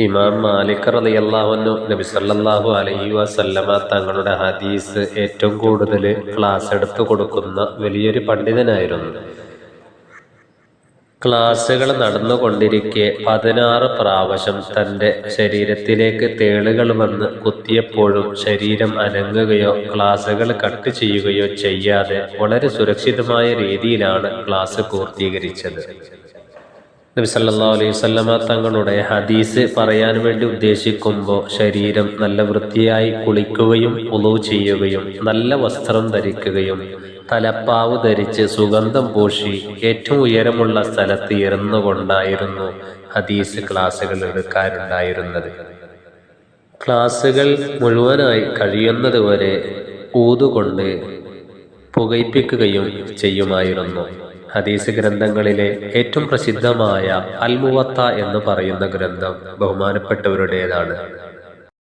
ഇമാം മാലിക് റളിയല്ലാഹു അൻഹു നബി സല്ലല്ലാഹു അലൈഹി വസല്ലമ തങ്ങളുടെ ഹദീസ് ഏറ്റവും കൂടുതൽ ക്ലാസ് എടുത്തു കൊടുക്കുന്ന വലിയൊരു പണ്ഡിതനായിരുന്നു. ക്ലാസുകൾ നടന്നുകൊണ്ടിരിക്കെ 16 പ്രാവശ്യം തൻ്റെ ശരീരത്തിലേക്ക് തേളുകൾ വന്ന് കുത്തിയപ്പോഴും ശരീരം അനങ്ങുകയോ ക്ലാസുകൾ കട്ട് ചെയ്യുകയോ ചെയ്യാതെ വളരെ സുരക്ഷിതമായ രീതിയിലാണ് ക്ലാസ് പൂർത്തീകരിച്ചത്. നബി സല്ലല്ലാഹു അലൈഹി വസല്ലമ തങ്ങളുടെ ഹദീസ് പറയാൻ വേണ്ടി ഉദ്ദേശിക്കുമ്പോൾ ശരീരം നല്ല വൃത്തിയായി കുളിക്കുകയും വുളൂ ചെയ്യുകയും നല്ല വസ്ത്രം ധരിക്കുകയും തലപ്പാവ് ധരിച്ച് സുഗന്ധം പൂശി ഏറ്റവും ഉയരമുള്ള സ്ഥലത്ത് ഇരുന്നുകൊണ്ടായിരുന്നു ഹദീസ് ക്ലാസുകൾ എടുക്കാറുണ്ടായിരുന്നത്. ക്ലാസുകൾ മുഴുവനായി കഴിയുന്നത് വരെ ഊതുകൊണ്ട് പുകയിപ്പിക്കുകയും ചെയ്യുമായിരുന്നു. ഹദീസ് ഗ്രന്ഥങ്ങളിലെ ഏറ്റവും പ്രസിദ്ധമായ അൽ മുവത്ത എന്ന് പറയുന്ന ഗ്രന്ഥം ബഹുമാനപ്പെട്ടവരുടേതാണ്.